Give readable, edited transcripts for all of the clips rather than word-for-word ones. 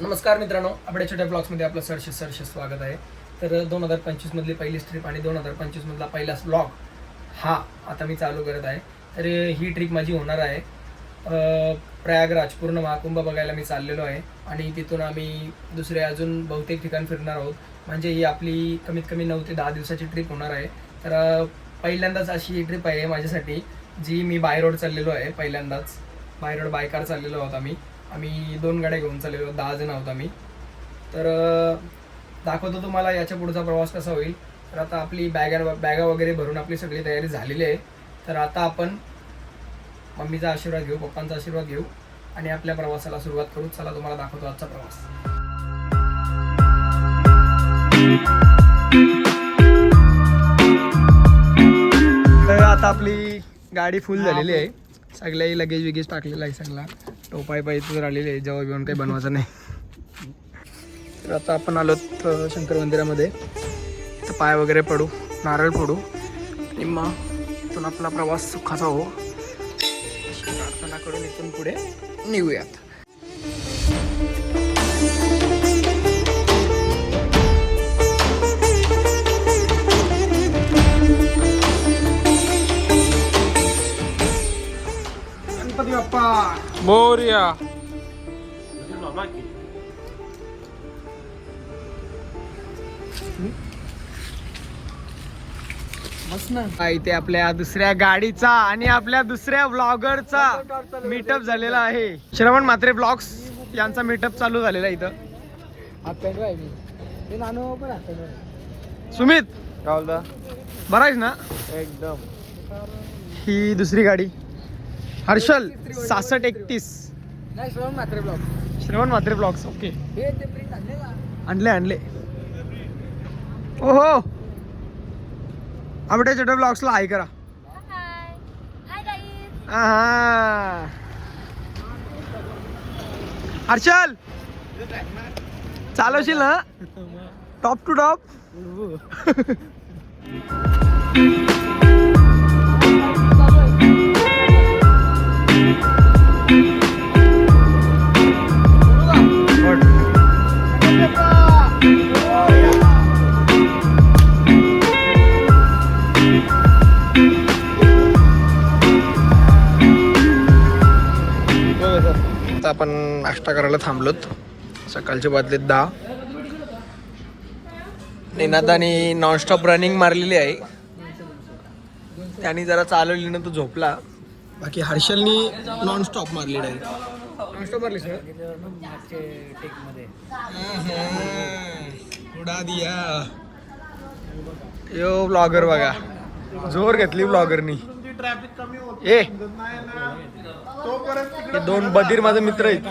नमस्कार मित्रांनो, आपल्या छोट्या ब्लॉग्समध्ये आपलं सरसे स्वागत आहे. तर 2025 मधली पहिली ट्रिप आणि 2025 मधला पहिला ब्लॉग हा आता मी चालू करत आहे. तर ही ट्रिप माझी होणार आहे प्रयागराज पूर्ण महाकुंभ बघायला मी चाललेलो आहे आणि तिथून आम्ही दुसरे अजून बहुतेक ठिकाण फिरणार आहोत. म्हणजे ही आपली कमीत कमी 9 ते 10 दिवसाची ट्रिप होणार आहे. तर पहिल्यांदाच अशी ही ट्रिप आहे माझ्यासाठी, जी मी बाय रोड चाललेलो आहे. पहिल्यांदाच बाय रोड बाय कार चाललेलो आहोत आम्ही 2 गाड्या घेऊन चाललेलो, 10 जण आहोत आम्ही. तर दाखवतो तुम्हाला याच्या पुढचा प्रवास कसा होईल. तर आता आपली बॅगा वगैरे भरून आपली सगळी तयारी झालेली आहे. तर आता आपण मम्मीचा आशीर्वाद घेऊ, पप्पांचा आशीर्वाद घेऊ आणि आपल्या प्रवासाला सुरुवात करू. चला तुम्हाला दाखवतो आजचा प्रवास. तर आता आपली गाडी फुल झालेली आहे. सगळ्याही लगेज विगेज टाकलेला आहे. सगळा टोपाय पाहिजे तर आलेले आहे, जेव्हा घेऊन काही बनवायचं नाही. तर आता आपण आलो शंकर मंदिरामध्ये. तर पाय वगैरे पडू, नारळ फोडू आणि मग इथून आपला प्रवास सुखाचा हो अशी प्रार्थना करून इथून पुढे निघूयात. गणपती बाप्पा मोरया. इथे आपल्या दुसऱ्या गाडीचा आणि आपल्या दुसऱ्या ब्लॉगरचा मीटअप झालेला आहे. श्रवण म्हात्रे ब्लॉग्स यांचा मीटअप चालू झालेला आहे इथं. सुमित बरा आहेस ना? एकदम. ही दुसरी गाडी हर्षल 6631 श्रवण म्हात्रे ब्लॉग्स. ओके, आणले ओहो. आपल्या छोट्या ब्लॉग्सला हाय करा. हा हर्षल, चालवशील ना टॉप टू टॉप? आपण नाश्ता करायला थांबलोत. सकाळचे वाजले 10. निनादाने नॉनस्टॉप रनिंग मारलेली आहे. त्याने जरा चालवली ना तो झोपला. बाकी हर्षलनी नॉनस्टॉप मारली डायरेक्ट. नॉनस्टॉप मारली सर उडा दिया. यो ब्लॉगर बघा, जोर घेतली ब्लॉगरनी. ए हे 2 बधीर माझे मित्र आहेत.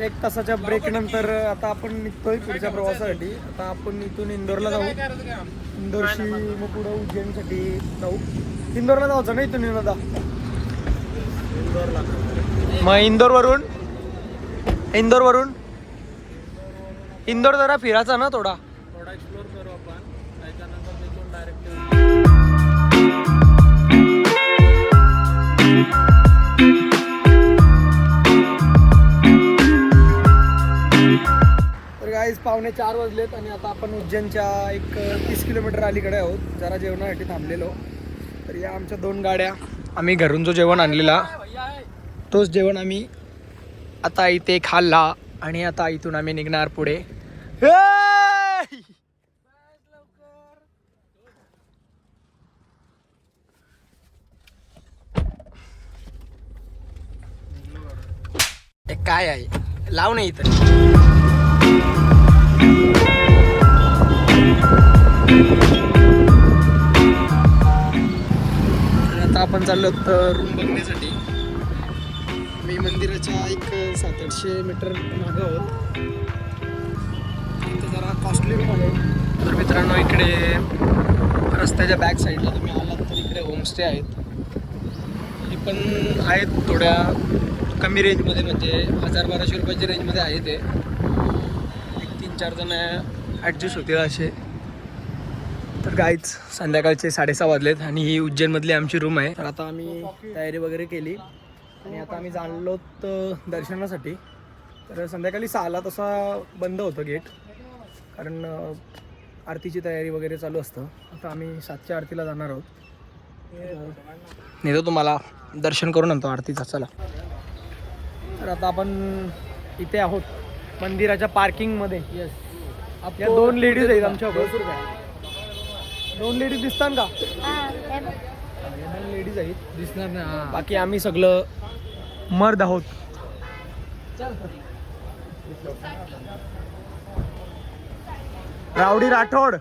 1 तासाच्या ब्रेक नंतर आता आपण निघतोय पुढच्या प्रवासासाठी. आता आपण इथून इंदोरला जाऊ. इंदोरशी मग पुढं उज्जैनसाठी जाऊ. इंदोरला जायचं ना इथून आता. मग इंदोर जरा फिरायचा ना थोडा एक्सप्लोर करू आपण. त्याच्यानंतर तिथून डायरेक्ट पावणे 4 वाजलेत आणि आता आपण उज्जैनच्या एक 30 किलोमीटर अलीकडे आहोत. जरा जेवणासाठी थांबलेलो. तर या आमच्या 2 गाड्या. आम्ही घरून जो जेवण आणलेला तोच जेवण आम्ही आता इथे खाल्ला आणि आता इथून आम्ही निघणार पुढे. काय आहे लाव नाही इथं. आता आपण चाललो तर रूम बघण्यासाठी. मी मंदिराच्या एक 700-800 मीटर मागं आहोत. इथं जरा कॉस्टली रूम आहे. तर मित्रांनो, इकडे रस्त्याच्या बॅक साईडला तुम्ही आलात तर इकडे होमस्टे आहेत. हे पण आहेत थोड्या कमी रेंजमध्ये, म्हणजे 1000-1200 रुपयाच्या रेंजमध्ये आहे. ते 3-4 जण ॲडजस्ट होतील असे. तर गाईच संध्याकाळचे 6:30 वाजलेत आणि ही उज्जैनमधली आमची रूम आहे. तर आता आम्ही तयारी वगैरे केली आणि आता आम्ही जाणलो दर्शनासाठी. तर संध्याकाळी 6ला तसा बंद होतं गेट, कारण आरतीची तयारी वगैरे चालू असतं. आता आम्ही 7च्या आरतीला जाणार आहोत. नेतो तुम्हाला, दर्शन करून आणतो आरतीचा. चला. तर आता आपण इथे आहोत मंदिराच्या पार्किंगमध्ये. यस. या 2 लेडीज आहेत आमच्या. 2 लेडीज दिसतात का? 2 लेडीज आहेत, दिसणार ना. बाकी आम्ही सगळं मर्द आहोत. रावडी राठोड.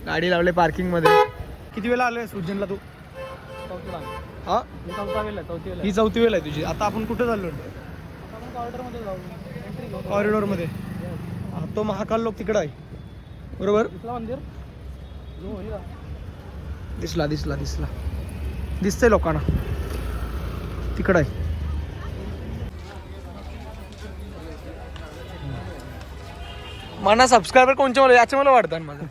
गाडी लावले पार्किंग मध्ये. किती वेळा आलोय उज्जैनला तू? हा, ही 4थी वेळ आहे तुझी. आता आपण कुठे चाललो? कॉरिडॉर मध्ये. तो महाकाल लोक तिकडं आहे, बरोबर? दिसला दिसला दिसला दिसतंय लोकांना, तिकडं आहे. मला सबस्क्रायबर कोणचे मला याचे मला वाटतं माझं.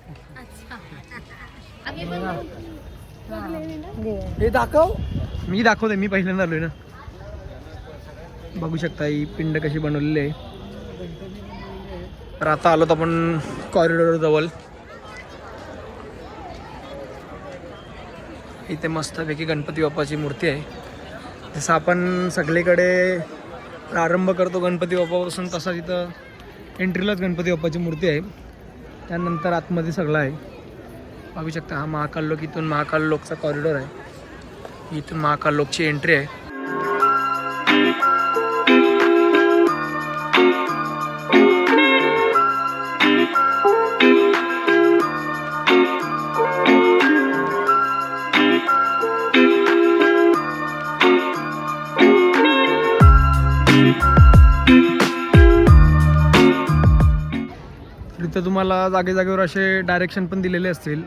हे दाखव. मी दाखवते, मी पहिल्यांदा आलोय ना. बघू शकता ही पिंड कशी बनवलेली आहे. तर आता आलो तर आपण कॉरिडॉर जवळ. इथे मस्तपैकी गणपती बाप्पाची मूर्ती आहे. जसं आपण सगळीकडे प्रारंभ करतो गणपती बाप्पापासून, तसा तिथं एंट्रीलाच गणपती बाप्पाची मूर्ती आहे. त्यानंतर आतमध्ये सगळं आहे. बघू शकता हा महाकाल लोक. इथून महाकाल लोकचा कॉरिडॉर आहे. इथून महाकाल लोकची एंट्री आहे. इथं तुम्हाला जागेजागेवर असे डायरेक्शन पण दिलेले असतील.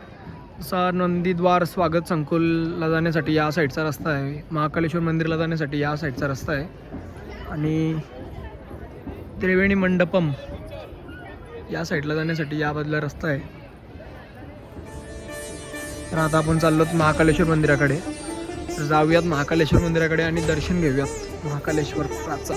जसा नंदीद्वार स्वागत संकुलला जाण्यासाठी या साईडचा रस्ता आहे. महाकालेश्वर मंदिरला जाण्यासाठी या साईडचा रस्ता आहे. आणि त्रिवेणी मंडपम या साईडला जाण्यासाठी या बाजूला रस्ता आहे. तर आता आपण चाललो महाकालेश्वर मंदिराकडे. तर जाऊयात महाकालेश्वर मंदिराकडे आणि दर्शन घेऊयात महाकालेश्वराचा.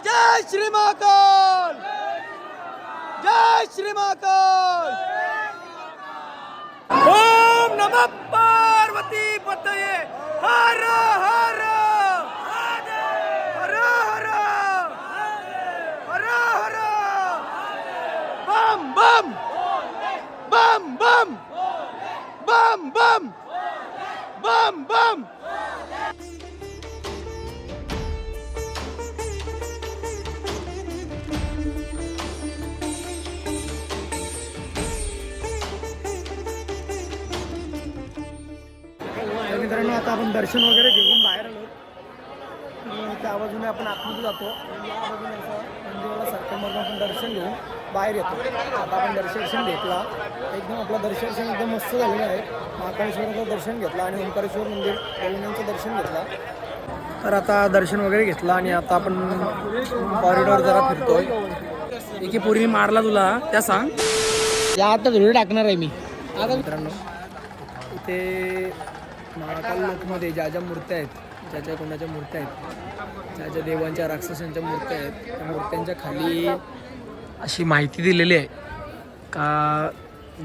जय श्री महाकाल, जय श्री महाकाल. ओम नमः पार्वती पतये. हर हर हर हर हर हर. बम बम बम बम बम बम बम बम. मित्रांनो आता आपण दर्शन वगैरे घेऊन बाहेर आलो. त्या बाजूने आपण आतमध्ये जातो आणि या बाजूने असं मंदिराला सरकमधून आपण दर्शन घेऊन बाहेर येतो. आता आपण दर्शन घेतला, एकदम आपलं दर्शन एकदम मस्त झालेलं आहे. महाकालेश्वराचं दर्शन घेतलं आणि ओंकारेश्वर मंदिर दोन्हीचं दर्शन घेतलं. तर आता दर्शन वगैरे घेतलं आणि आता आपण कॉरिडॉर जरा फिरतोय. एकी पोरीने मारला तुला त्या सांग. या आता व्हिडिओ टाकणार आहे मी. आता मित्रांनो इथे महाकाल लोकमध्ये ज्या ज्या मूर्त्या आहेत, ज्या ज्या कोणाच्या मूर्त्या आहेत, ज्या ज्या देवांच्या राक्षसांच्या मूर्त्या आहेत, त्या मूर्त्यांच्या खाली अशी माहिती दिलेली आहे का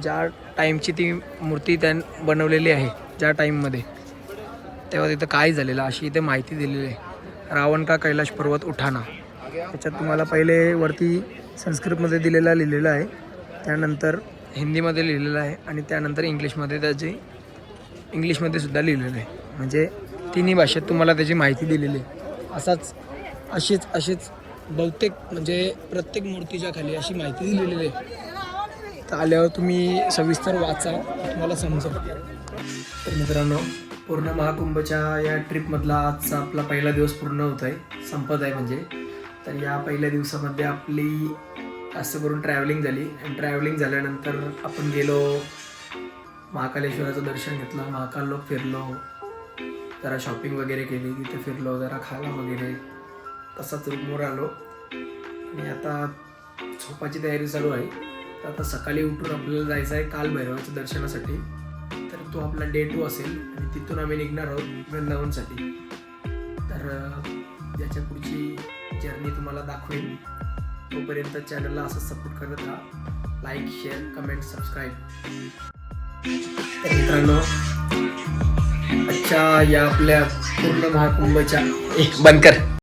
ज्या टाईमची ती मूर्ती त्यानं बनवलेली आहे, ज्या टाईममध्ये, तेव्हा तिथं काय झालेलं अशी इथे माहिती दिलेली आहे. रावण का कैलाश पर्वत उठाना. त्याच्यात तुम्हाला पहिले वरती संस्कृतमध्ये लिहिलेलं आहे, त्यानंतर हिंदीमध्ये लिहिलेलं आहे आणि त्यानंतर इंग्लिशमध्ये सुद्धा लिहिलेलं आहे. म्हणजे तिन्ही भाषेत तुम्हाला त्याची माहिती दिलेली आहे. अशीच बहुतेक म्हणजे प्रत्येक मूर्तीच्या खाली अशी माहिती दिलेली आहे. तर आल्यावर तुम्ही सविस्तर वाचा, तुम्हाला समजेल. तर मित्रांनो पूर्ण महाकुंभच्या या ट्रिपमधला आजचा आपला पहिला दिवस पूर्ण होत आहे, संपत आहे म्हणजे. तर या पहिल्या दिवसामध्ये आपली जास्त करून ट्रॅव्हलिंग झाली आणि ट्रॅव्हलिंग झाल्यानंतर आपण गेलो महाकालेश्वराचं दर्शन घेतलं, महाकाल लोक फिरलो, जरा शॉपिंग वगैरे केली, तिथे फिरलो, जरा खाला वगैरे, तसाच रूमवर आलो आणि आता झोपाची तयारी चालू आहे. तर आता सकाळी उठून आपल्याला जायचं आहे कालभैरवाच्या दर्शनासाठी. तर तो आपला डे 2 असेल आणि तिथून आम्ही निघणार आहोत वृंदावनसाठी. तर याच्या पुढची जर्नी तुम्हाला दाखवेन. तोपर्यंत चॅनलला असं सपोर्ट करत राहा. Like, share, comment, subscribe. तर मित्रांनो, आजच्या या आपल्या पूर्ण महाकुंभच्या बंद कर